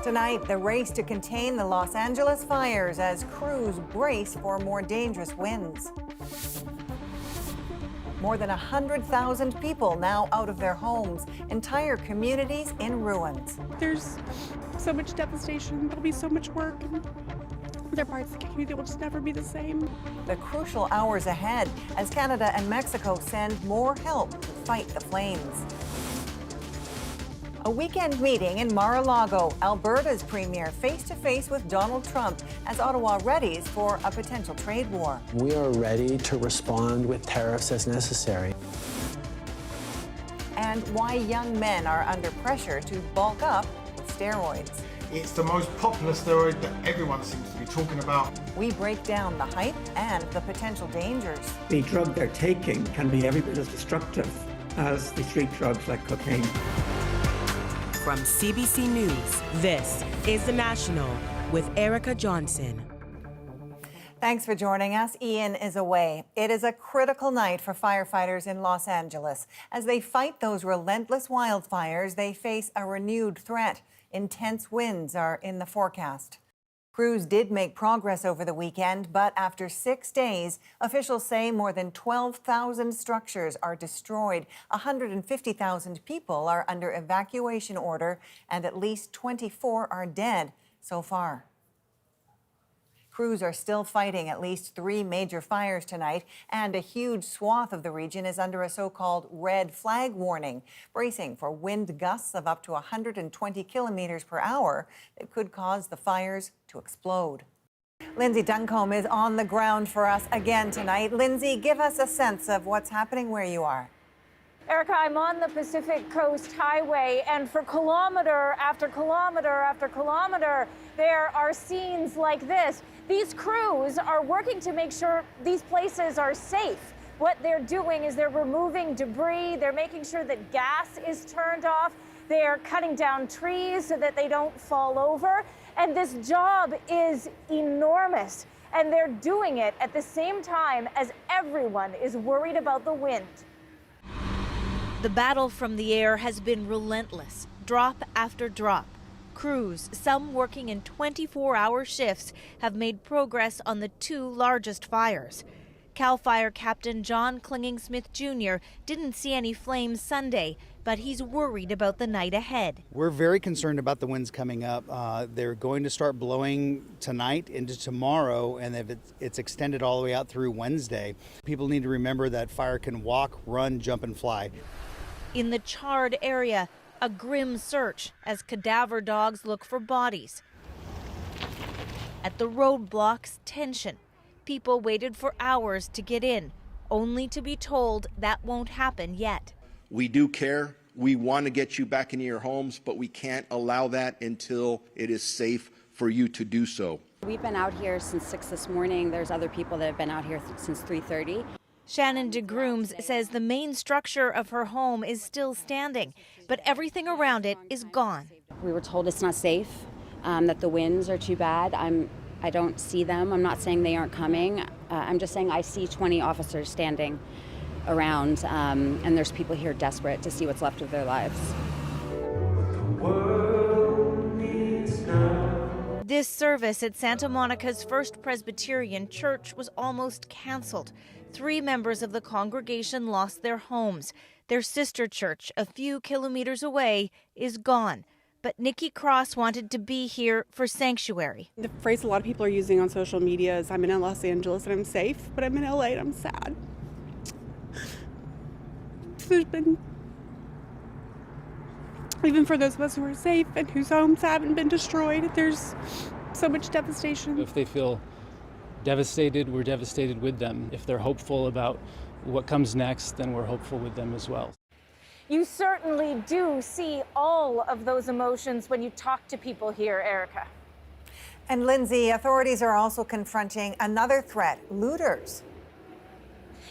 Tonight, the race to contain the Los Angeles fires as crews brace for more dangerous winds. More than 100,000 people now out of their homes, entire communities in ruins. There's so much devastation, there'll be so much work, and there are parts of the community that will just never be the same. The crucial hours ahead as Canada and Mexico send more help to fight the flames. A weekend meeting in Mar-a-Lago, Alberta's premier face-to-face with Donald Trump as Ottawa readies for a potential trade war. We are ready to respond with tariffs as necessary. And why young men are under pressure to bulk up with steroids. It's the most popular steroid that everyone seems to be talking about. We break down the hype and the potential dangers. The drug they're taking can be every bit as destructive as the street drugs like cocaine. From CBC News, this is The National with Erica Johnson. Thanks for joining us. Ian is away. It is a critical night for firefighters in Los Angeles. As they fight those relentless wildfires, they face a renewed threat. Intense winds are in the forecast. Crews did make progress over the weekend, but after 6 days, officials say more than 12,000 structures are destroyed. 150,000 people are under evacuation order, and at least 24 are dead so far. Crews are still fighting at least 3 major fires tonight, and a huge swath of the region is under a so-called red flag warning, bracing for wind gusts of up to 120 kilometers per hour that could cause the fires to explode. Lindsay Duncombe is on the ground for us again tonight. Lindsay, give us a sense of what's happening where you are. Erica, I'm on the Pacific Coast Highway, and for kilometer after kilometer after kilometer, there are scenes like this. These crews are working to make sure these places are safe. What they're doing is they're removing debris, they're making sure that gas is turned off, they're cutting down trees so that they don't fall over, and this job is enormous, and they're doing it at the same time as everyone is worried about the wind. The battle from the air has been relentless, drop after drop. Crews, some working in 24-hour shifts, have made progress on the 2 largest fires. CAL FIRE Captain John Clinging-Smith Jr. didn't see any flames Sunday, but he's worried about the night ahead. We're very concerned about the winds coming up. They're going to start blowing tonight into tomorrow, and if it's extended all the way out through Wednesday. People need to remember that fire can walk, run, jump, and fly. In the charred area, a grim search as cadaver dogs look for bodies. At the roadblocks, tension. People waited for hours to get in, only to be told that won't happen yet. We do care. We want to get you back into your homes, but we can't allow that until it is safe for you to do so. We've been out here since 6 this morning. There's other people that have been out here since 3:30. Shannon DeGrooms says the main structure of her home is still standing, but everything around it is gone. We were told it's not safe, that the winds are too bad. I don't see them. I'm not saying they aren't coming. I'm just saying I see 20 officers standing around, and there's people here desperate to see what's left of their lives. This service at Santa Monica's First Presbyterian Church was almost canceled. 3 members of the congregation lost their homes. Their sister church, a few kilometers away, is gone. But Nikki Cross wanted to be here for sanctuary. The phrase a lot of people are using on social media is, I'm in Los Angeles and I'm safe, but I'm in LA and I'm sad. There's been, even for those of us who are safe and whose homes haven't been destroyed, there's so much devastation. If they feel devastated, we're devastated with them. If they're hopeful about what comes next, then we're hopeful with them as well. You certainly do see all of those emotions when you talk to people here, Erica. And Lindsay, authorities are also confronting another threat, looters.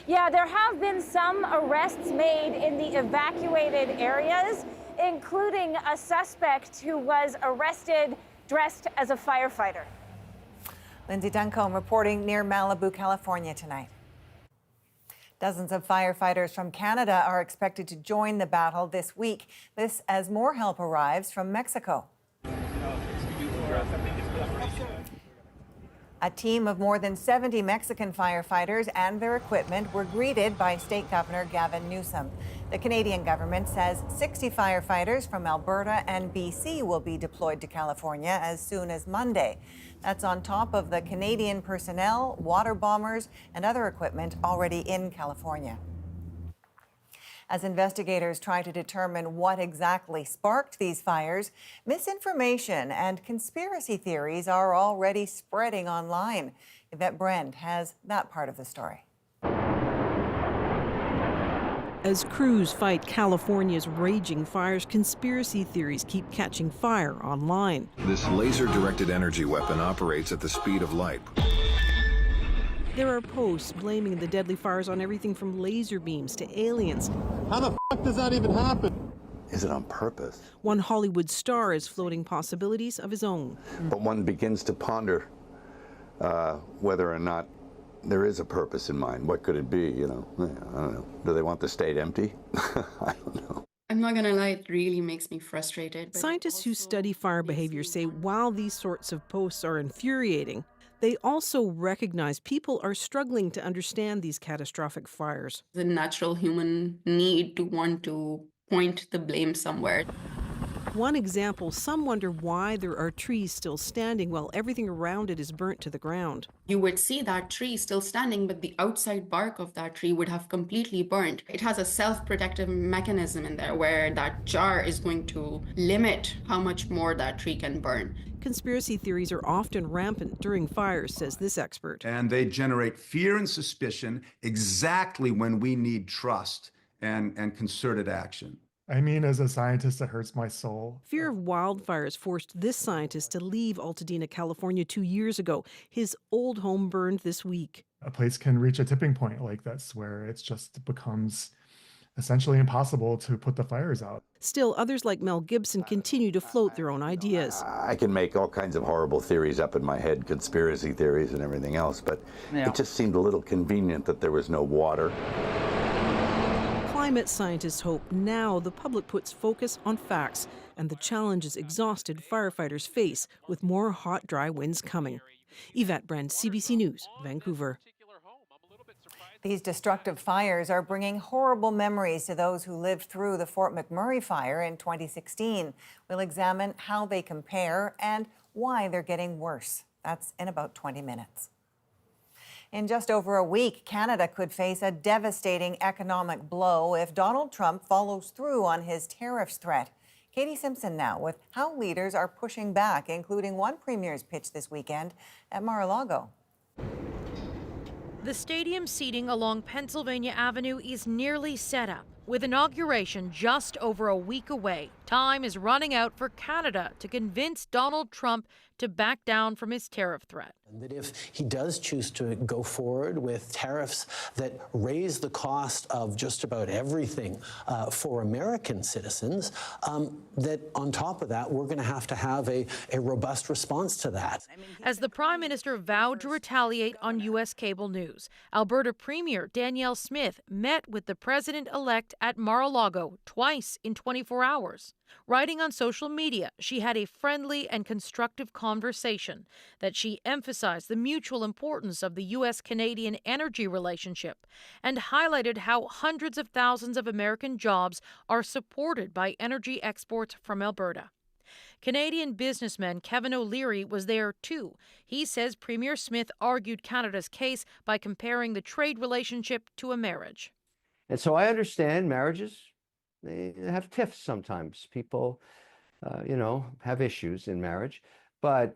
Yeah, there have been some arrests made in the evacuated areas, including a suspect who was arrested dressed as a firefighter. Lindsay Duncombe reporting near Malibu, California tonight. Dozens of firefighters from Canada are expected to join the battle this week. This as more help arrives from Mexico. A team of more than 70 Mexican firefighters and their equipment were greeted by State Governor Gavin Newsom. The Canadian government says 60 firefighters from Alberta and BC will be deployed to California as soon as Monday. That's on top of the Canadian personnel, water bombers, and other equipment already in California. As investigators try to determine what exactly sparked these fires, misinformation and conspiracy theories are already spreading online. Yvette Brand has that part of the story. As crews fight California's raging fires, conspiracy theories keep catching fire online. This laser-directed energy weapon operates at the speed of light. There are posts blaming the deadly fires on everything from laser beams to aliens. How the f*** does that even happen? Is it on purpose? One Hollywood star is floating possibilities of his own. But one begins to ponder whether or not there is a purpose in mind. What could it be, you know? I don't know. Do they want the state empty? I don't know. I'm not gonna lie, it really makes me frustrated. Scientists who study fire behavior say while these sorts of posts are infuriating, they also recognize people are struggling to understand these catastrophic fires. The natural human need to want to point the blame somewhere. One example, some wonder why there are trees still standing while everything around it is burnt to the ground. You would see that tree still standing, but the outside bark of that tree would have completely burnt. It has a self-protective mechanism in there where that jar is going to limit how much more that tree can burn. Conspiracy theories are often rampant during fires, says this expert. And they generate fear and suspicion exactly when we need trust and concerted action. I mean, as a scientist, it hurts my soul. Fear of wildfires forced this scientist to leave Altadena, California 2 years ago. His old home burned this week. A place can reach a tipping point like this where it just becomes essentially impossible to put the fires out. Still, others like Mel Gibson continue to float their own ideas. I can make all kinds of horrible theories up in my head, conspiracy theories and everything else, but it just seemed a little convenient that there was no water. Climate scientists hope now the public puts focus on facts and the challenges exhausted firefighters face with more hot, dry winds coming. Yvette Brand, CBC News, Vancouver. These destructive fires are bringing horrible memories to those who lived through the Fort McMurray fire in 2016. We'll examine how they compare and why they're getting worse. That's in about 20 minutes. In just over a week, Canada could face a devastating economic blow if Donald Trump follows through on his tariffs threat. Katie Simpson now with how leaders are pushing back, including one premier's pitch this weekend at Mar-a-Lago. The stadium seating along Pennsylvania Avenue is nearly set up. With inauguration just over a week away, time is running out for Canada to convince Donald Trump to back down from his tariff threat. That if he does choose to go forward with tariffs that raise the cost of just about everything for American citizens, that on top of that, we're going to have a robust response to that. As the Prime Minister vowed to retaliate on U.S. cable news, Alberta Premier Danielle Smith met with the President-elect at Mar-a-Lago twice in 24 hours. Writing on social media, she had a friendly and constructive conversation that she emphasized the mutual importance of the U.S.-Canadian energy relationship and highlighted how hundreds of thousands of American jobs are supported by energy exports from Alberta. Canadian businessman Kevin O'Leary was there too. He says Premier Smith argued Canada's case by comparing the trade relationship to a marriage. And so I understand marriages, they have tiffs sometimes. People, have issues in marriage, but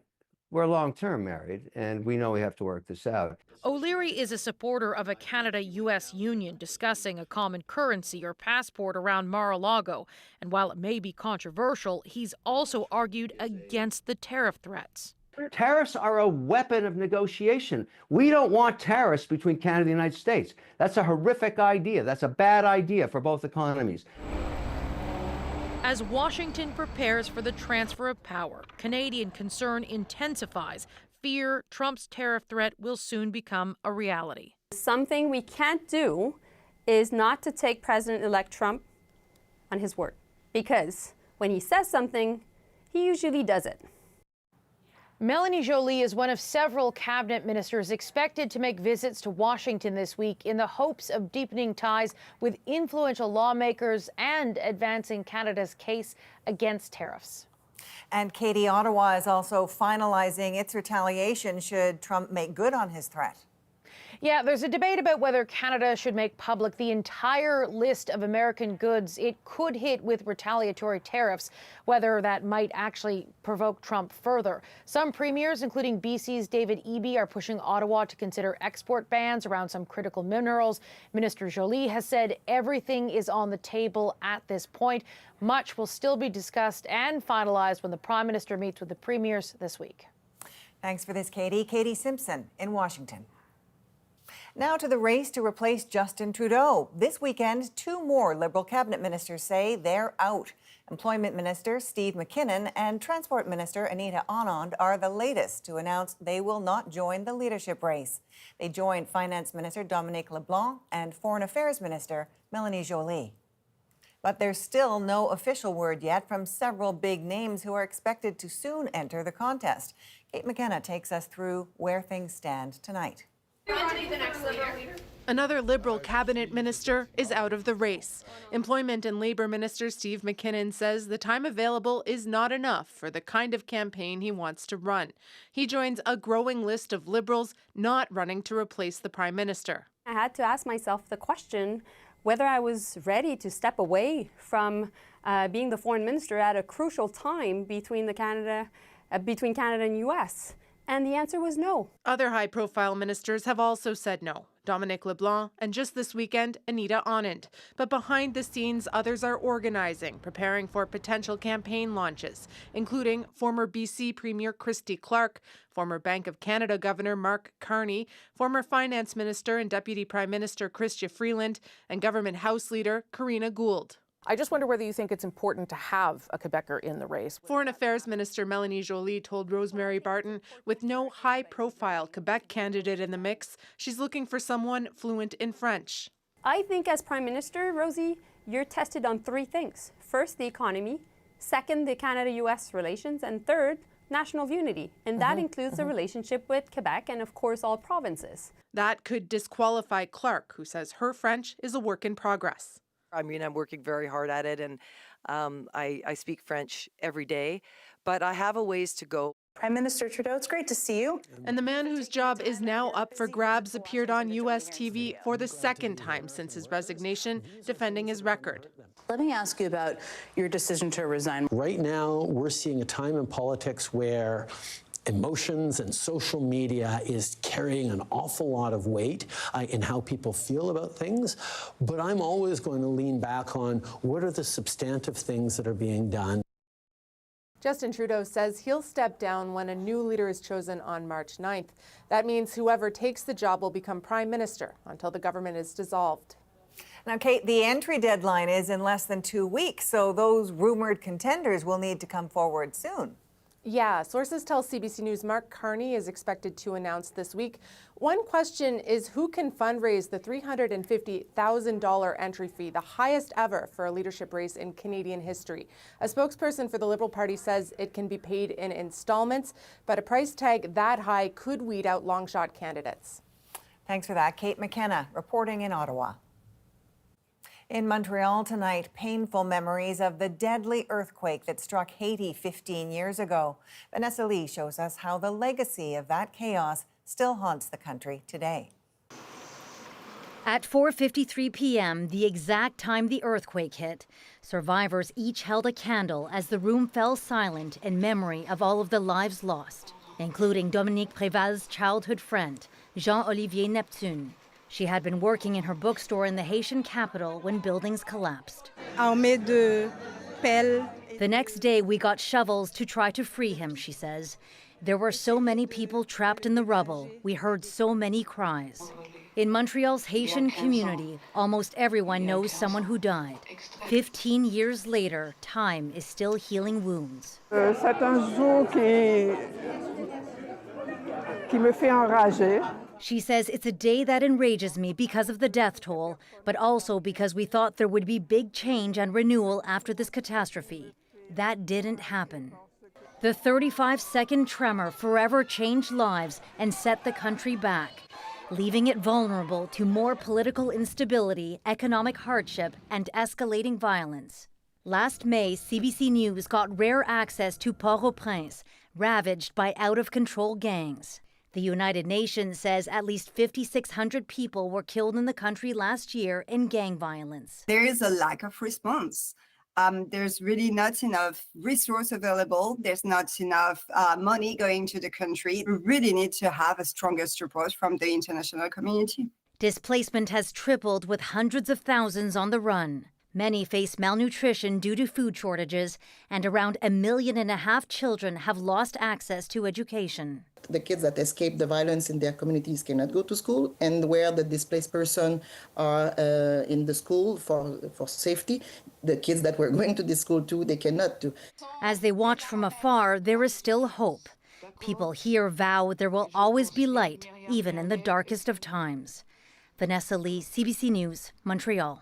we're long-term married, and we know we have to work this out. O'Leary is a supporter of a Canada-U.S. union discussing a common currency or passport around Mar-a-Lago. And while it may be controversial, he's also argued against the tariff threats. Tariffs are a weapon of negotiation. We don't want tariffs between Canada and the United States. That's a horrific idea. That's a bad idea for both economies. As Washington prepares for the transfer of power, Canadian concern intensifies. Fear Trump's tariff threat will soon become a reality. Something we can't do is not to take President-elect Trump on his word, because when he says something, he usually does it. Melanie Joly is one of several cabinet ministers expected to make visits to Washington this week in the hopes of deepening ties with influential lawmakers and advancing Canada's case against tariffs. And Katie, Ottawa is also finalizing its retaliation should Trump make good on his threat. Yeah, there's a debate about whether Canada should make public the entire list of American goods it could hit with retaliatory tariffs, whether that might actually provoke Trump further. Some premiers, including BC's David Eby, are pushing Ottawa to consider export bans around some critical minerals. Minister Joly has said everything is on the table at this point. Much will still be discussed and finalized when the Prime Minister meets with the premiers this week. Thanks for this, Katie. Katie Simpson in Washington. Now to the race to replace Justin Trudeau. This weekend, 2 more Liberal cabinet ministers say they're out. Employment Minister Steve McKinnon and Transport Minister Anita Anand are the latest to announce they will not join the leadership race. They joined Finance Minister Dominic LeBlanc and Foreign Affairs Minister Melanie Joly. But there's still no official word yet from several big names who are expected to soon enter the contest. Kate McKenna takes us through where things stand tonight. Another Liberal cabinet minister is out of the race. Employment and Labour Minister Steve McKinnon says the time available is not enough for the kind of campaign he wants to run. He joins a growing list of Liberals not running to replace the Prime Minister. I had to ask myself the question whether I was ready to step away from being the foreign minister at a crucial time between Canada and U.S. And the answer was no. Other high-profile ministers have also said no. Dominic LeBlanc and just this weekend, Anita Anand. But behind the scenes, others are organizing, preparing for potential campaign launches, including former BC Premier Christy Clark, former Bank of Canada Governor Mark Carney, former Finance Minister and Deputy Prime Minister Chrystia Freeland, and Government House Leader Karina Gould. I just wonder whether you think it's important to have a Quebecer in the race. Foreign Affairs Minister Melanie Joly told Rosemary Barton, with no high-profile Quebec candidate in the mix, she's looking for someone fluent in French. I think as Prime Minister, Rosie, you're tested on 3 things. First, the economy. Second, the Canada-US relations. And third, national unity. And that includes the relationship with Quebec and, of course, all provinces. That could disqualify Clark, who says her French is a work in progress. I mean, I'm working very hard at it, and I speak French every day, but I have a ways to go. Prime Minister Trudeau, it's great to see you. And the man whose job is now up for grabs appeared on U.S. TV for the second time since his resignation, defending his record. Let me ask you about your decision to resign. Right now, we're seeing a time in politics where emotions and social media is carrying an awful lot of weight in how people feel about things. But I'm always going to lean back on what are the substantive things that are being done. Justin Trudeau says he'll step down when a new leader is chosen on March 9th. That means whoever takes the job will become Prime Minister until the government is dissolved. Now, Kate, the entry deadline is in less than 2 weeks, so those rumored contenders will need to come forward soon. Yeah, sources tell CBC News Mark Carney is expected to announce this week. One question is who can fundraise the $350,000 entry fee, the highest ever for a leadership race in Canadian history. A spokesperson for the Liberal Party says it can be paid in installments, but a price tag that high could weed out long-shot candidates. Thanks for that. Kate McKenna reporting in Ottawa. In Montreal tonight, painful memories of the deadly earthquake that struck Haiti 15 years ago. Vanessa Lee shows us how the legacy of that chaos still haunts the country today. At 4:53 p.m., the exact time the earthquake hit, survivors each held a candle as the room fell silent in memory of all of the lives lost, including Dominique Préval's childhood friend, Jean-Olivier Neptune. She had been working in her bookstore in the Haitian capital when buildings collapsed. The next day, we got shovels to try to free him, she says. There were so many people trapped in the rubble. We heard so many cries. In Montreal's Haitian community, almost everyone knows someone who died. 15 years later, time is still healing wounds. C'est un jour qui me fait enrager. She says it's a day that enrages me because of the death toll, but also because we thought there would be big change and renewal after this catastrophe. That didn't happen. The 35-second tremor forever changed lives and set the country back, leaving it vulnerable to more political instability, economic hardship, and escalating violence. Last May, CBC News got rare access to Port-au-Prince, ravaged by out-of-control gangs. The United Nations says at least 5,600 people were killed in the country last year in gang violence. There is a lack of response. There's really not enough resource available. There's not enough money going to the country. We really need to have a stronger support from the international community. Displacement has tripled with hundreds of thousands on the run. Many face malnutrition due to food shortages, and around 1.5 million children have lost access to education. The kids that escape the violence in their communities cannot go to school, and where the displaced person are in the school for safety, the kids that were going to this school too, they cannot do. As they watch from afar, there is still hope. People here vow there will always be light, even in the darkest of times. Vanessa Lee, CBC News, Montreal.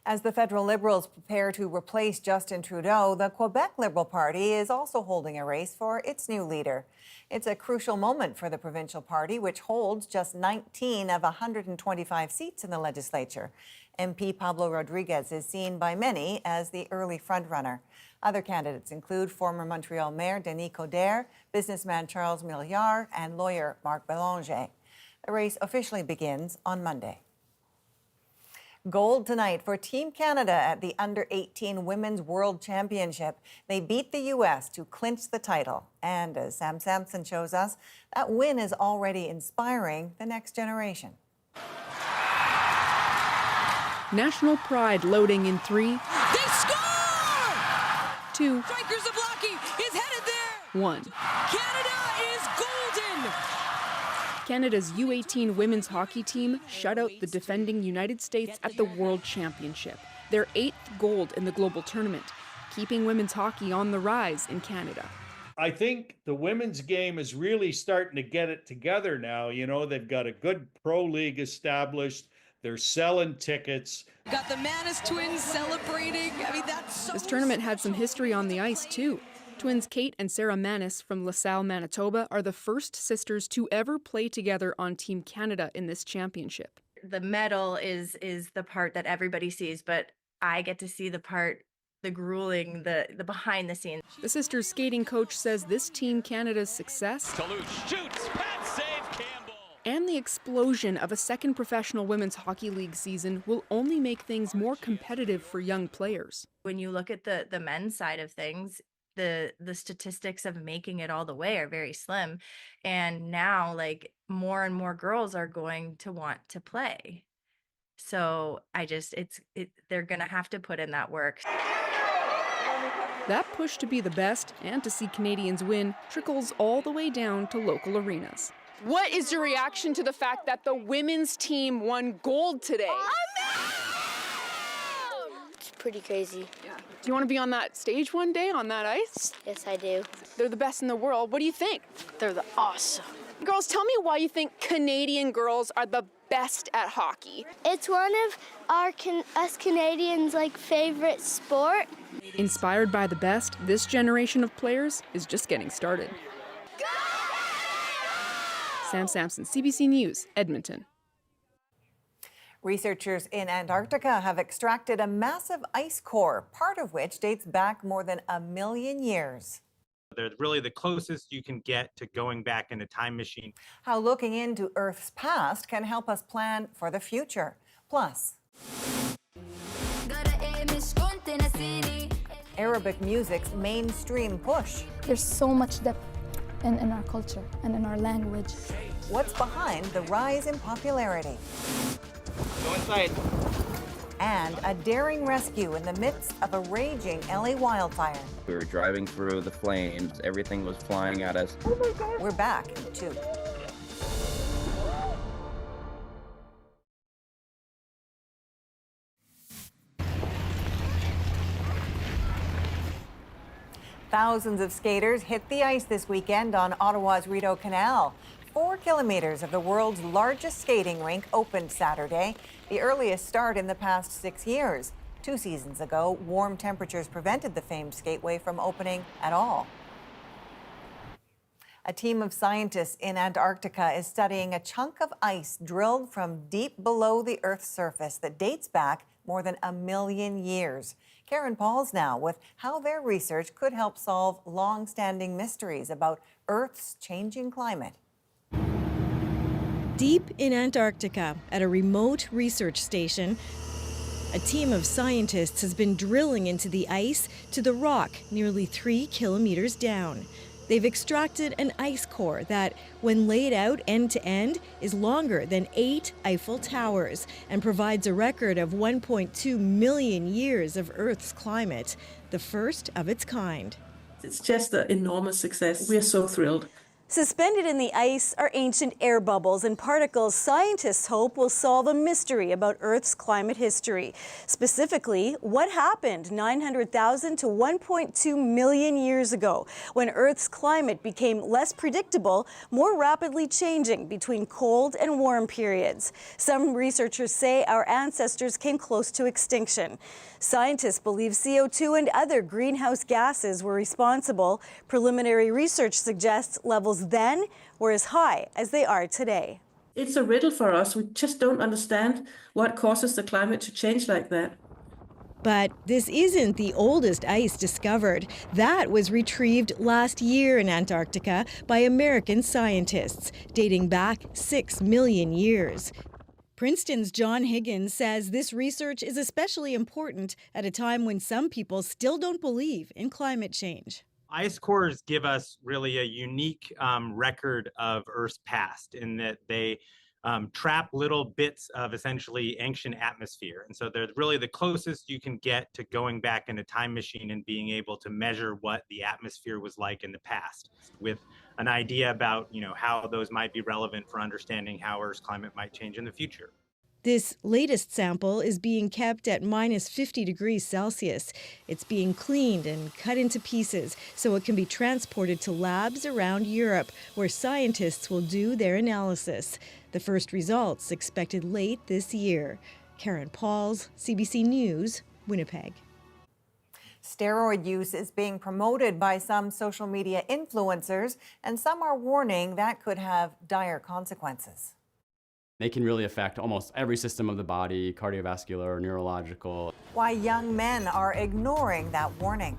As the federal Liberals prepare to replace Justin Trudeau, the Quebec Liberal Party is also holding a race for its new leader. It's a crucial moment for the provincial party, which holds just 19 of 125 seats in the legislature. MP Pablo Rodriguez is seen by many as the early frontrunner. Other candidates include former Montreal Mayor Denis Coderre, businessman Charles Milliard, and lawyer Marc Bélanger. The race officially begins on Monday. Gold tonight for Team Canada at the Under-18 Women's World Championship. They beat the U.S. to clinch the title. And as Sam Sampson shows us, that win is already inspiring the next generation. National pride loading in 3. They score! 2. Strikers of Lucky is headed there! 1. Canada is golden! Canada's U18 women's hockey team shut out the defending United States at the World Championship, their 8th gold in the global tournament, keeping women's hockey on the rise in Canada. I think the women's game is really starting to get it together now. You know, they've got a good pro league established. They're selling tickets. Got the Manis twins celebrating. I mean, that's so... This tournament had some history on the ice, too. Twins Kate and Sarah Manis from LaSalle, Manitoba are the first sisters to ever play together on Team Canada in this championship. The medal is the part that everybody sees, but I get to see the part, the grueling, the behind the scenes. The sisters' skating coach says this Team Canada's success Toulouse shoots, pad save, Campbell. And the explosion of a second professional women's hockey league season will only make things more competitive for young players. When you look at the men's side of things, the statistics of making it all the way are very slim, and now like more and more girls are going to want to play. So they're gonna have to put in that work. That push to be the best and to see Canadians win trickles all the way down to local arenas. What is your reaction to the fact that the women's team won gold today? It's pretty crazy. Yeah. Do you want to be on that stage one day on that ice? Yes, I do. They're the best in the world. What do you think? They're the awesome. Girls, tell me why you think Canadian girls are the best at hockey. It's one of us Canadians' favorite sport. Inspired by the best, this generation of players is just getting started. Sam Sampson, CBC News, Edmonton. Researchers in Antarctica have extracted a massive ice core, part of which dates back more than 1 million years. They're really the closest you can get to going back in a time machine. How looking into Earth's past can help us plan for the future. Plus, Arabic music's mainstream push. There's so much depth in our culture and in our language. What's behind the rise in popularity? Go inside. And a daring rescue in the midst of a raging LA wildfire. We were driving through the flames. Everything was flying at us. Oh my God. We're back in 2. Thousands of skaters hit the ice this weekend on Ottawa's Rideau Canal. 4 kilometers of the world's largest skating rink opened Saturday, the earliest start in the past 6 years. 2 seasons ago, warm temperatures prevented the famed skateway from opening at all. A team of scientists in Antarctica is studying a chunk of ice drilled from deep below the Earth's surface that dates back more than 1 million years. Karen Pauls now with how their research could help solve long-standing mysteries about Earth's changing climate. Deep in Antarctica, at a remote research station, a team of scientists has been drilling into the ice to the rock nearly 3 kilometers down. They've extracted an ice core that, when laid out end to end, is longer than 8 Eiffel Towers and provides a record of 1.2 million years of Earth's climate, the first of its kind. It's just an enormous success. We're so thrilled. Suspended in the ice are ancient air bubbles and particles scientists hope will solve a mystery about Earth's climate history. Specifically, what happened 900,000 to 1.2 million years ago when Earth's climate became less predictable, more rapidly changing between cold and warm periods. Some researchers say our ancestors came close to extinction. Scientists believe CO2 and other greenhouse gases were responsible. Preliminary research suggests levels then were as high as they are today. It's a riddle for us. We just don't understand what causes the climate to change like that. But this isn't the oldest ice discovered. That was retrieved last year in Antarctica by American scientists, dating back 6 million years. Princeton's John Higgins says this research is especially important at a time when some people still don't believe in climate change. Ice cores give us really a unique record of Earth's past in that they trap little bits of essentially ancient atmosphere. And so they're really the closest you can get to going back in a time machine and being able to measure what the atmosphere was like in the past, with an idea about, how those might be relevant for understanding how Earth's climate might change in the future. This latest sample is being kept at minus 50 degrees Celsius. It's being cleaned and cut into pieces so it can be transported to labs around Europe, where scientists will do their analysis. The first results expected late this year. Karen Pauls, CBC News, Winnipeg. Steroid use is being promoted by some social media influencers, and some are warning that could have dire consequences. They can really affect almost every system of the body, cardiovascular, neurological. Why young men are ignoring that warning.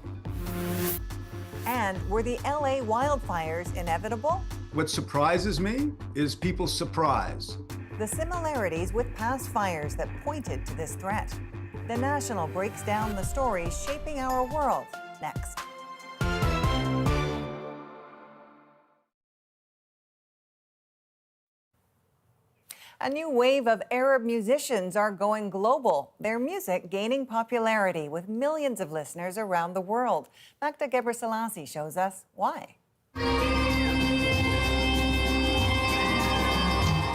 And were the LA wildfires inevitable? What surprises me is people's surprise. The similarities with past fires that pointed to this threat. The National breaks down the stories shaping our world next. A new wave of Arab musicians are going global, their music gaining popularity with millions of listeners around the world. Magda Gebrselassie shows us why.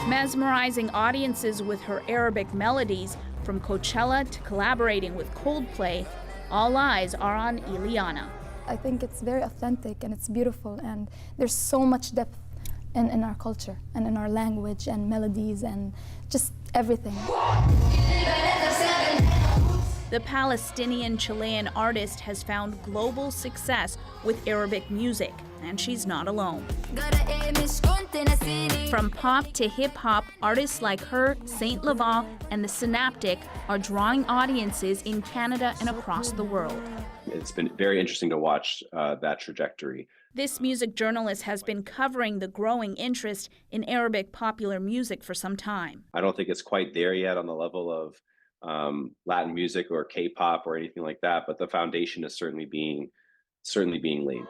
Mesmerizing audiences with her Arabic melodies, from Coachella to collaborating with Coldplay, all eyes are on Ileana. I think it's very authentic and it's beautiful, and there's so much depth in our culture and in our language and melodies and just everything. The Palestinian-Chilean artist has found global success with Arabic music, and she's not alone. From pop to hip-hop, artists like her, Saint Laurent, and The Synaptic are drawing audiences in Canada and across the world. It's been very interesting to watch that trajectory. This music journalist has been covering the growing interest in Arabic popular music for some time. I don't think it's quite there yet on the level of Latin music or K-pop or anything like that, but the foundation is certainly being laid.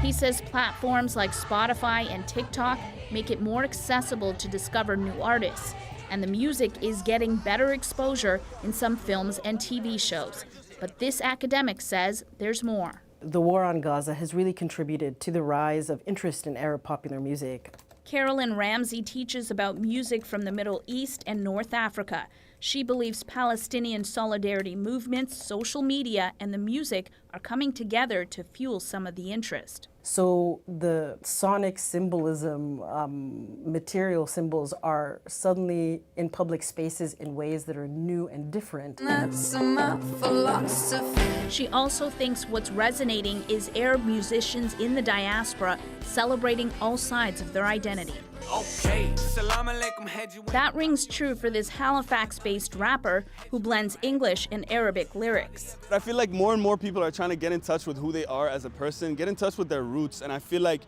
He says platforms like Spotify and TikTok make it more accessible to discover new artists, and the music is getting better exposure in some films and TV shows. But this academic says there's more. The war on Gaza has really contributed to the rise of interest in Arab popular music. Carolyn Ramsey teaches about music from the Middle East and North Africa. She believes Palestinian solidarity movements, social media, and the music are coming together to fuel some of the interest. So the sonic symbolism, material symbols are suddenly in public spaces in ways that are new and different. She also thinks what's resonating is Arab musicians in the diaspora celebrating all sides of their identity. That rings true for this Halifax-based rapper who blends English and Arabic lyrics. I feel like more and more people are trying to get in touch with who they are as a person, get in touch with their roots, and I feel like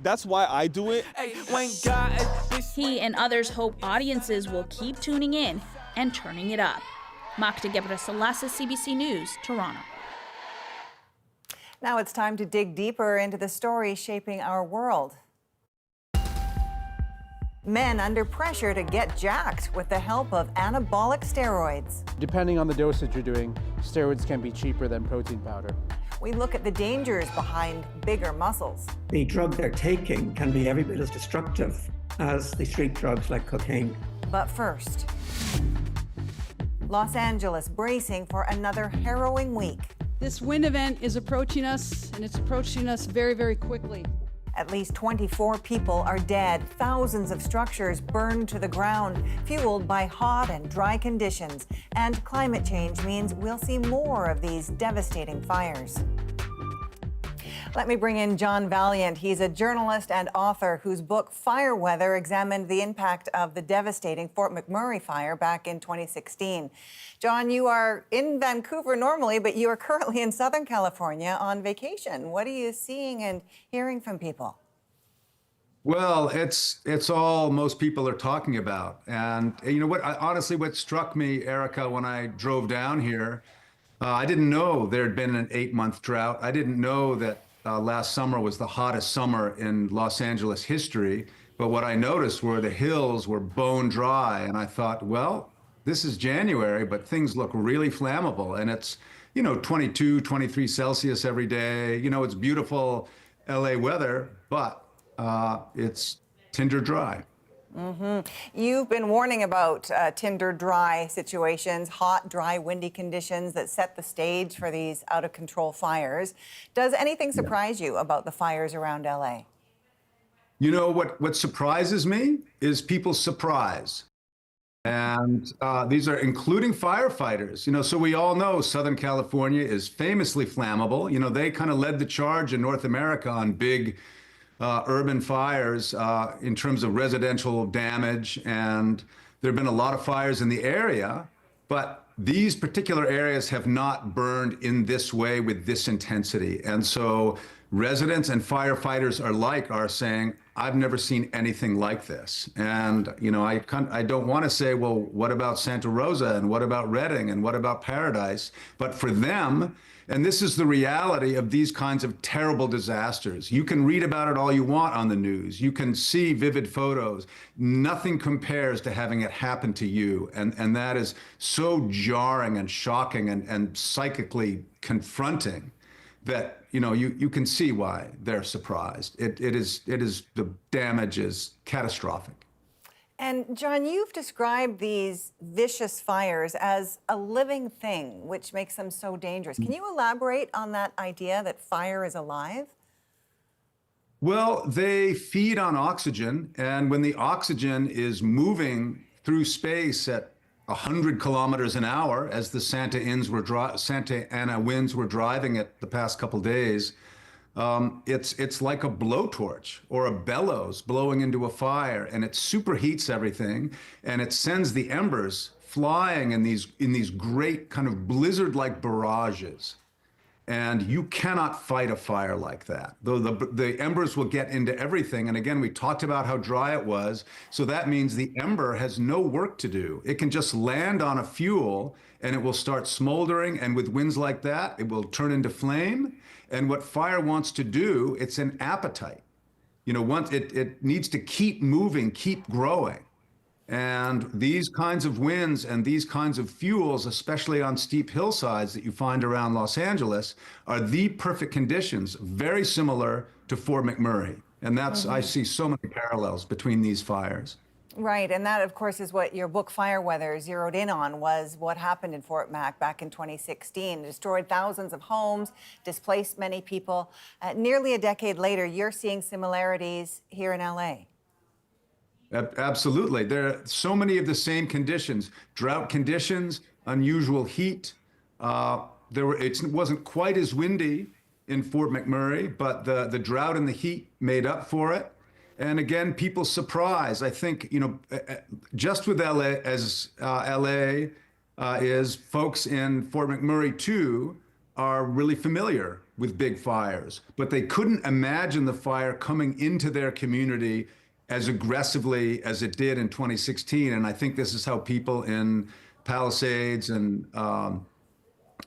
that's why I do it. He and others hope audiences will keep tuning in and turning it up. Magda Gebrselassie, CBC News, Toronto. Now it's time to dig deeper into the stories shaping our world. Men under pressure to get jacked with the help of anabolic steroids. Depending on the dosage you're doing, steroids can be cheaper than protein powder. We look at the dangers behind bigger muscles. The drug they're taking can be every bit as destructive as the street drugs like cocaine. But first, Los Angeles bracing for another harrowing week. This wind event is approaching us, and it's approaching us very, very quickly. At least 24 people are dead, thousands of structures burned to the ground, fueled by hot and dry conditions. And climate change means we'll see more of these devastating fires. Let me bring in John Valiant. He's a journalist and author whose book, Fire Weather, examined the impact of the devastating Fort McMurray fire back in 2016. John, you are in Vancouver normally, but you are currently in Southern California on vacation. What are you seeing and hearing from people? Well, it's all most people are talking about. And you know what, honestly, what struck me, Erica, when I drove down here, I didn't know there had been an 8-month drought. I didn't know that last summer was the hottest summer in Los Angeles history. But what I noticed were the hills were bone dry. And I thought, well, this is January, but things look really flammable. And it's, 22, 23 Celsius every day. It's beautiful LA weather, but it's tinder dry. You've been warning about tinder dry situations, hot, dry, windy conditions that set the stage for these out-of-control fires. Does anything surprise you about the fires around LA? What surprises me is people's surprise. And these are including firefighters. So we all know Southern California is famously flammable. They kind of led the charge in North America on big urban fires in terms of residential damage. And there have been a lot of fires in the area, but these particular areas have not burned in this way with this intensity. And so residents and firefighters alike are saying, I've never seen anything like this. And, I don't want to say, well, what about Santa Rosa and what about Redding and what about Paradise? But for them, and this is the reality of these kinds of terrible disasters. You can read about it all you want on the news. You can see vivid photos. Nothing compares to having it happen to you. And that is so jarring and shocking and psychically confronting that, you can see why they're surprised. It is the damage is catastrophic. And John, you've described these vicious fires as a living thing, which makes them so dangerous. Can you elaborate on that idea that fire is alive? Well, they feed on oxygen, and when the oxygen is moving through space at 100 kilometers an hour, as the Santa Ana winds were driving it the past couple days, it's like a blowtorch or a bellows blowing into a fire, and it superheats everything, and it sends the embers flying in these great kind of blizzard-like barrages. And you cannot fight a fire like that. Though the embers will get into everything. And again, we talked about how dry it was. So that means the ember has no work to do. It can just land on a fuel and it will start smoldering. And with winds like that, it will turn into flame. And what fire wants to do, it's an appetite. Once it needs to keep moving, keep growing. And these kinds of winds and these kinds of fuels, especially on steep hillsides that you find around Los Angeles, are the perfect conditions, very similar to Fort McMurray. And that's, I see so many parallels between these fires. Right, and that, of course, is what your book Fire Weather zeroed in on, was what happened in Fort Mac back in 2016. It destroyed thousands of homes, displaced many people. Nearly a decade later, you're seeing similarities here in LA. Absolutely. There are so many of the same conditions: drought conditions, unusual heat. It wasn't quite as windy in Fort McMurray, but the drought and the heat made up for it. And again, people's surprise. I think, just with LA, as LA is, folks in Fort McMurray too are really familiar with big fires, but they couldn't imagine the fire coming into their community as aggressively as it did in 2016. And I think this is how people in Palisades and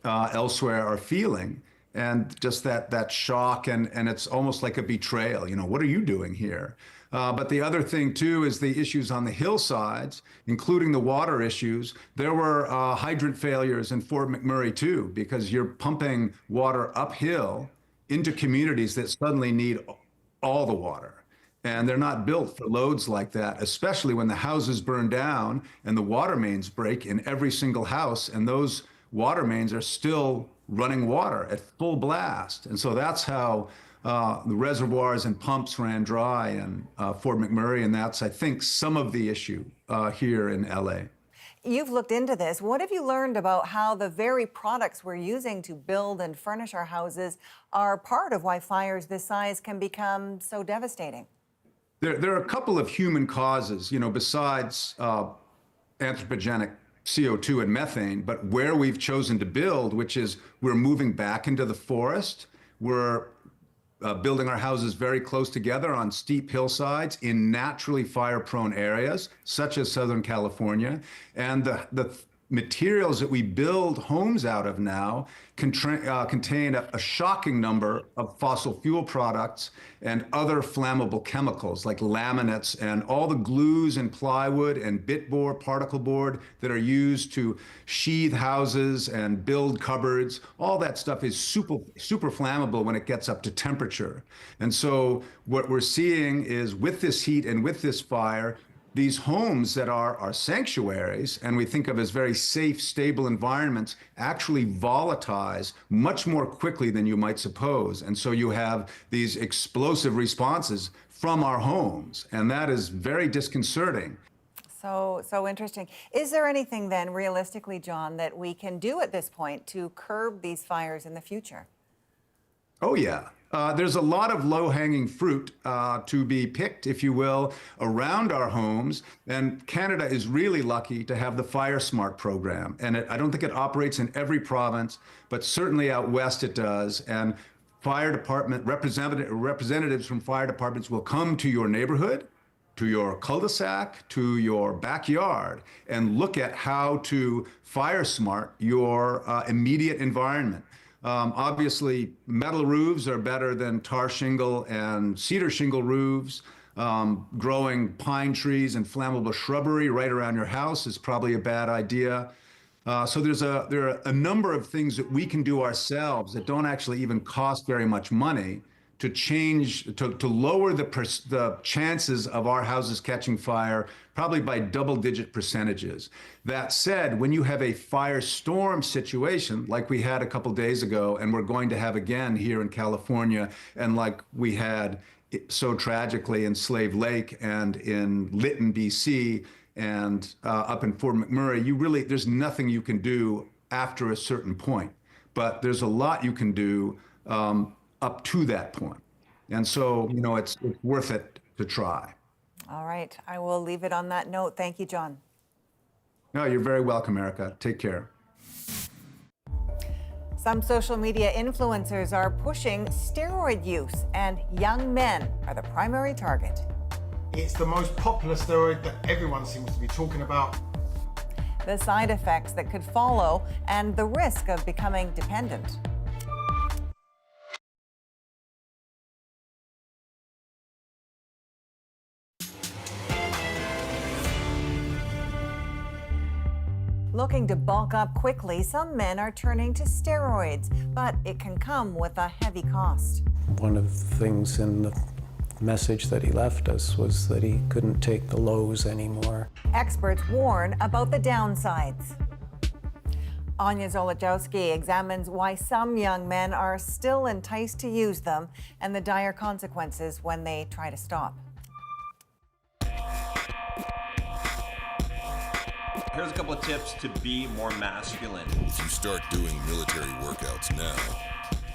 elsewhere are feeling. And just that shock, and it's almost like a betrayal. What are you doing here? But the other thing too is the issues on the hillsides, including the water issues. There were hydrant failures in Fort McMurray too, because you're pumping water uphill into communities that suddenly need all the water. And they're not built for loads like that, especially when the houses burn down and the water mains break in every single house, and those water mains are still running water at full blast. And so that's how the reservoirs and pumps ran dry in Fort McMurray, and that's, I think, some of the issue here in LA. You've looked into this. What have you learned about how the very products we're using to build and furnish our houses are part of why fires this size can become so devastating? There are a couple of human causes, besides anthropogenic CO2 and methane, but where we've chosen to build, which is we're moving back into the forest. We're building our houses very close together on steep hillsides in naturally fire-prone areas, such as Southern California. And the materials that we build homes out of now contain a shocking number of fossil fuel products and other flammable chemicals like laminates and all the glues and plywood and bitboard, particle board that are used to sheathe houses and build cupboards. All that stuff is super flammable when it gets up to temperature. And so what we're seeing is, with this heat and with this fire, these homes that are sanctuaries and we think of as very safe, stable environments actually volatilize much more quickly than you might suppose. And so you have these explosive responses from our homes, and that is very disconcerting. So interesting. Is there anything then, realistically, John, that we can do at this point to curb these fires in the future? Oh, yeah. There's a lot of low-hanging fruit to be picked, if you will, around our homes. And Canada is really lucky to have the Fire Smart program. And I don't think it operates in every province, but certainly out west it does. And fire department representatives from fire departments will come to your neighborhood, to your cul-de-sac, to your backyard, and look at how to fire smart your immediate environment. Obviously, metal roofs are better than tar shingle and cedar shingle roofs. Growing pine trees and flammable shrubbery right around your house is probably a bad idea. So there are a number of things that we can do ourselves that don't actually even cost very much money to lower the chances of our houses catching fire, probably by double-digit percentages. That said, when you have a firestorm situation like we had a couple days ago, and we're going to have again here in California, and like we had so tragically in Slave Lake and in Lytton, BC, and up in Fort McMurray, there's nothing you can do after a certain point. But there's a lot you can do up to that point. And so, it's worth it to try. All right. I will leave it on that note. Thank you, John. No, you're very welcome, Erica. Take care. Some social media influencers are pushing steroid use, and young men are the primary target. It's the most popular steroid that everyone seems to be talking about. The side effects that could follow and the risk of becoming dependent. Looking to bulk up quickly, some men are turning to steroids, but it can come with a heavy cost. One of the things in the message that he left us was that he couldn't take the lows anymore. Experts warn about the downsides. Anya Zolotowski examines why some young men are still enticed to use them and the dire consequences when they try to stop. Here's a couple of tips to be more masculine. If you start doing military workouts now,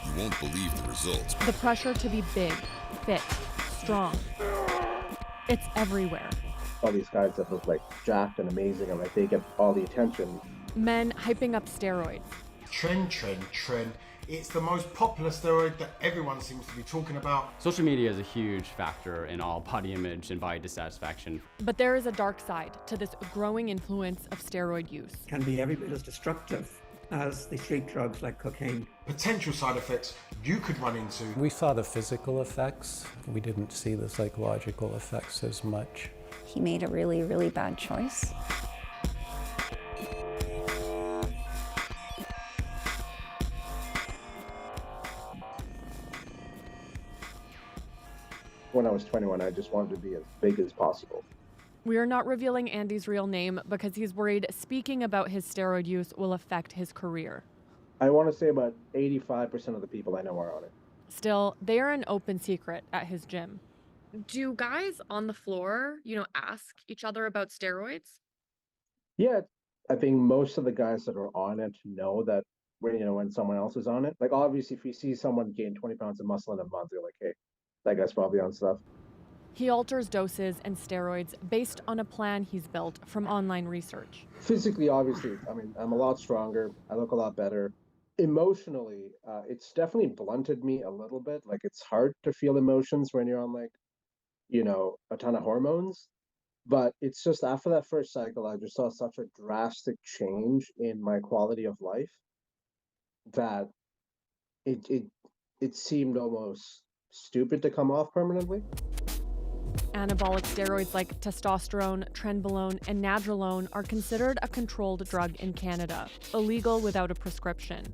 you won't believe the results. The pressure to be big, fit, strong. It's everywhere. All these guys that look like jacked and amazing, and like they get all the attention. Men hyping up steroids. Trend. It's the most popular steroid that everyone seems to be talking about. Social media is a huge factor in all body image and body dissatisfaction. But there is a dark side to this growing influence of steroid use. Can be every bit as destructive as the street drugs like cocaine. Potential side effects you could run into. We saw the physical effects. We didn't see the psychological effects as much. He made a really, really bad choice. When I was 21, I just wanted to be as big as possible. We are not revealing Andy's real name because he's worried speaking about his steroid use will affect his career. I want to say about 85% of the people I know are on it. Still, they are an open secret at his gym. Do guys on the floor, ask each other about steroids? Yeah, I think most of the guys that are on it know that when someone else is on it. Like obviously, if you see someone gain 20 pounds of muscle in a month, you're like, hey, that guy's probably on stuff. He alters doses and steroids based on a plan he's built from online research. Physically, obviously, I'm a lot stronger. I look a lot better. Emotionally, it's definitely blunted me a little bit. Like it's hard to feel emotions when you're on a ton of hormones. But it's just after that first cycle, I just saw such a drastic change in my quality of life that it seemed almost stupid to come off permanently. Anabolic steroids like testosterone, trenbolone, and nandrolone are considered a controlled drug in Canada, illegal without a prescription.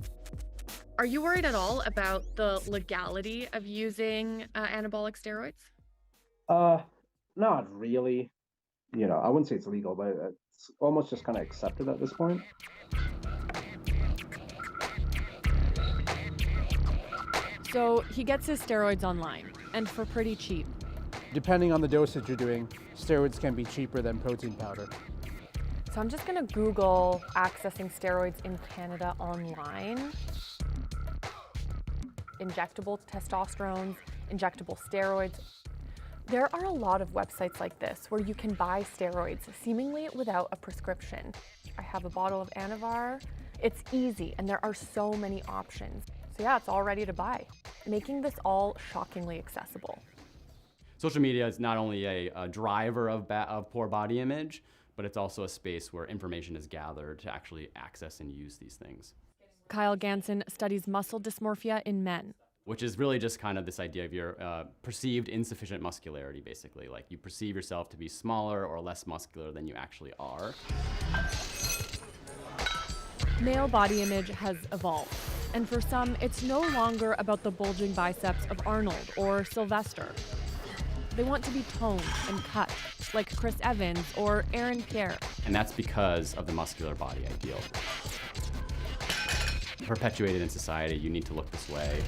Are you worried at all about the legality of using anabolic steroids? Not really. I wouldn't say it's legal, but it's almost just kind of accepted at this point. So he gets his steroids online, and for pretty cheap. Depending on the dosage you're doing, steroids can be cheaper than protein powder. So I'm just gonna Google accessing steroids in Canada online. Injectable testosterone, injectable steroids. There are a lot of websites like this where you can buy steroids seemingly without a prescription. I have a bottle of Anavar. It's easy and there are so many options. So yeah, it's all ready to buy, making this all shockingly accessible. Social media is not only a driver of poor body image, but it's also a space where information is gathered to actually access and use these things. Kyle Ganson studies muscle dysmorphia in men. Which is really just kind of this idea of your perceived insufficient muscularity, basically. Like you perceive yourself to be smaller or less muscular than you actually are. Male body image has evolved. And for some, it's no longer about the bulging biceps of Arnold or Sylvester. They want to be toned and cut, like Chris Evans or Aaron Pierre. And that's because of the muscular body ideal. Perpetuated in society, you need to look this way.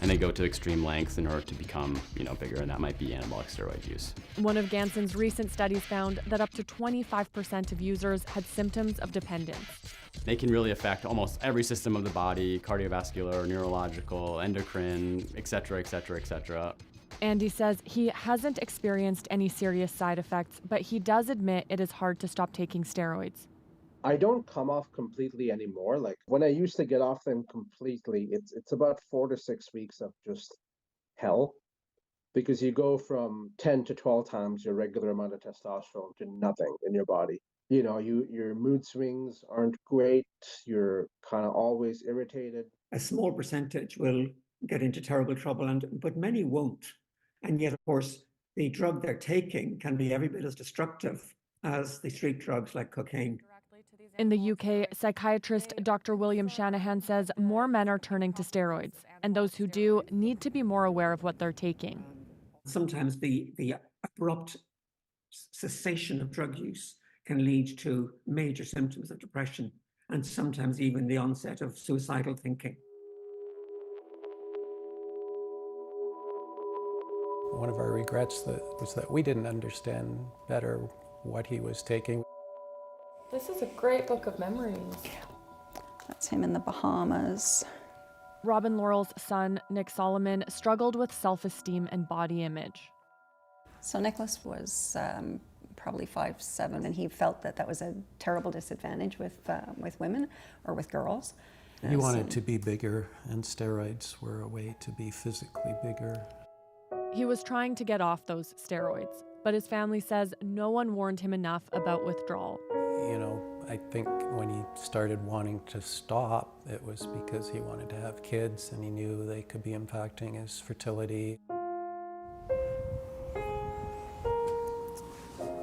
And they go to extreme lengths in order to become, bigger, and that might be anabolic steroid use. One of Ganson's recent studies found that up to 25% of users had symptoms of dependence. They can really affect almost every system of the body, cardiovascular, neurological, endocrine, et cetera, et cetera, et cetera. Andy says he hasn't experienced any serious side effects, but he does admit it is hard to stop taking steroids. I don't come off completely anymore. Like when I used to get off them completely, it's about 4 to 6 weeks of just hell, because you go from 10 to 12 times your regular amount of testosterone to nothing in your body. Your mood swings aren't great. You're kind of always irritated. A small percentage will get into terrible trouble, but many won't. And yet, of course, the drug they're taking can be every bit as destructive as the street drugs like cocaine. In the UK, psychiatrist Dr. William Shanahan says more men are turning to steroids, and those who do need to be more aware of what they're taking. Sometimes the abrupt cessation of drug use can lead to major symptoms of depression and sometimes even the onset of suicidal thinking. One of our regrets was that we didn't understand better what he was taking. This is a great book of memories. That's him in the Bahamas. Robin Laurel's son, Nick Solomon, struggled with self-esteem and body image. So Nicholas was probably 5'7", and he felt that was a terrible disadvantage with women or with girls. He wanted to be bigger, and steroids were a way to be physically bigger. He was trying to get off those steroids, but his family says no one warned him enough about withdrawal. You know, I think when he started wanting to stop, it was because he wanted to have kids and he knew they could be impacting his fertility.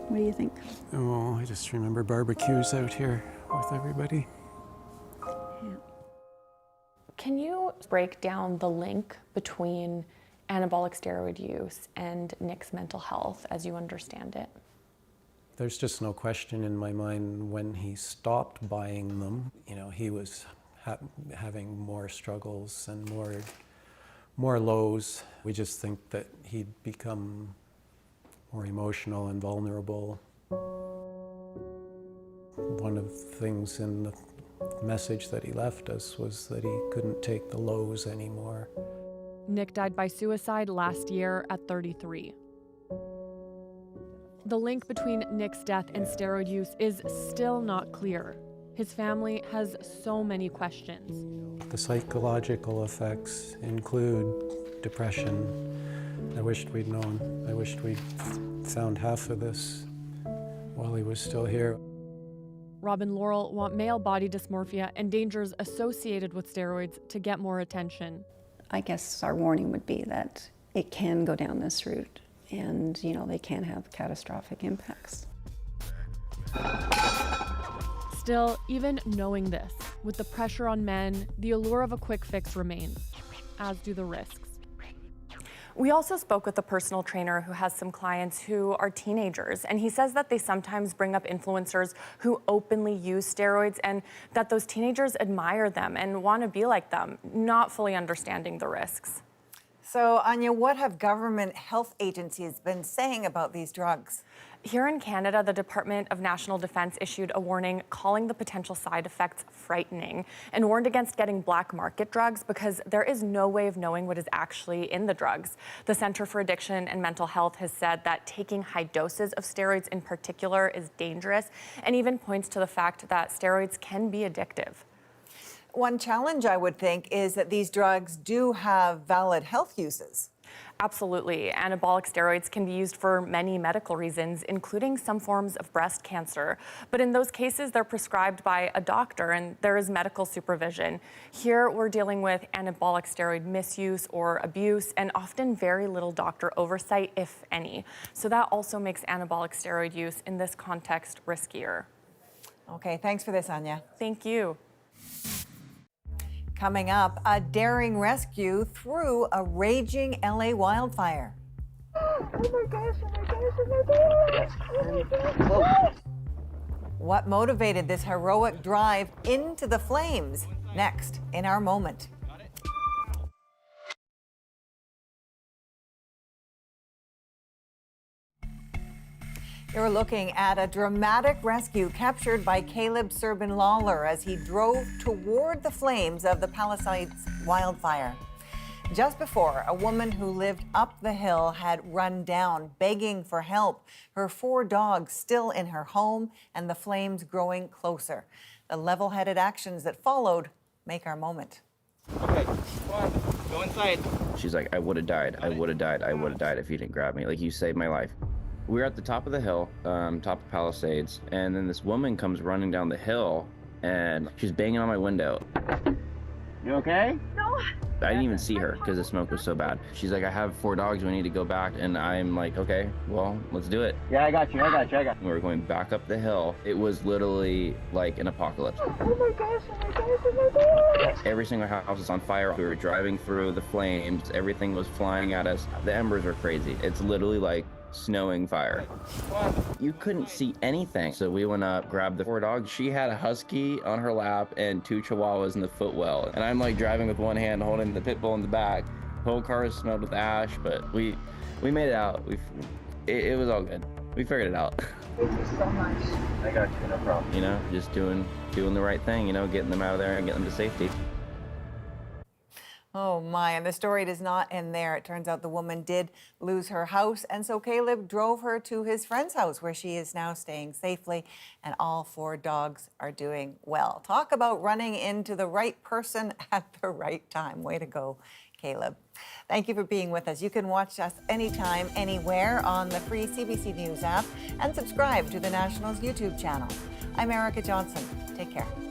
What do you think? Oh, I just remember barbecues out here with everybody. Can you break down the link between anabolic steroid use and Nick's mental health as you understand it? There's just no question in my mind when he stopped buying them, you know, he was having more struggles and more lows. We just think that he'd become more emotional and vulnerable. One of the things in the message that he left us was that he couldn't take the lows anymore. Nick died by suicide last year at 33. The link between Nick's death and steroid use is still not clear. His family has so many questions. The psychological effects include depression. I wished we'd known. I wished we'd found half of this while he was still here. Robin Laurel want male body dysmorphia and dangers associated with steroids to get more attention. I guess our warning would be that it can go down this route and, you know, they can have catastrophic impacts. Still, even knowing this, with the pressure on men, the allure of a quick fix remains, as do the risks. We also spoke with a personal trainer who has some clients who are teenagers, and he says that they sometimes bring up influencers who openly use steroids and that those teenagers admire them and want to be like them, not fully understanding the risks. So, Anya, what have government health agencies been saying about these drugs? Here in Canada, the Department of National Defence issued a warning calling the potential side effects frightening and warned against getting black market drugs because there is no way of knowing what is actually in the drugs. The Centre for Addiction and Mental Health has said that taking high doses of steroids in particular is dangerous and even points to the fact that steroids can be addictive. One challenge, I would think, is that these drugs do have valid health uses. Absolutely. Anabolic steroids can be used for many medical reasons, including some forms of breast cancer. But in those cases, they're prescribed by a doctor and there is medical supervision. Here, we're dealing with anabolic steroid misuse or abuse and often very little doctor oversight, if any. So that also makes anabolic steroid use in this context riskier. Okay, thanks for this, Anya. Thank you. Coming up, a daring rescue through a raging LA wildfire. Oh my gosh, oh my gosh, oh my gosh, oh my gosh. What motivated this heroic drive into the flames? Next in our moment. You're looking at a dramatic rescue captured by Caleb Serban Lawler as he drove toward the flames of the Palisades wildfire. Just before, a woman who lived up the hill had run down, begging for help. Her 4 dogs still in her home and the flames growing closer. The level-headed actions that followed make our moment. Okay, come on, go inside. She's like, I would have died. I would have died. I would have died if you didn't grab me. Like, you saved my life. We were at the top of the hill, top of Palisades, and then this woman comes running down the hill, and she's banging on my window. You okay? No, I didn't even see her because the smoke was so bad. She's like, I have 4 dogs, we need to go back. And I'm like, okay, well, let's do it. Yeah, I got you. We were going back up the hill. It was literally like an apocalypse. Oh my gosh, oh my gosh, oh my gosh. Every single house was on fire. We were driving through the flames. Everything was flying at us. The embers were crazy. It's literally like snowing fire. You couldn't see anything. So we went up, grabbed the 4 dogs. She had a husky on her lap and 2 chihuahuas in the footwell. And I'm like driving with one hand, holding the pit bull in the back. The whole car is smelled with ash, but we made it out. It was all good. We figured it out. Thank you so much. I got you, no problem. You know, just doing the right thing, you know, getting them out of there and getting them to safety. Oh my, and the story does not end there. It turns out the woman did lose her house, and so Caleb drove her to his friend's house where she is now staying safely, and all 4 dogs are doing well. Talk about running into the right person at the right time. Way to go, Caleb. Thank you for being with us. You can watch us anytime, anywhere on the free CBC News app and subscribe to the National's YouTube channel. I'm Erica Johnson. Take care.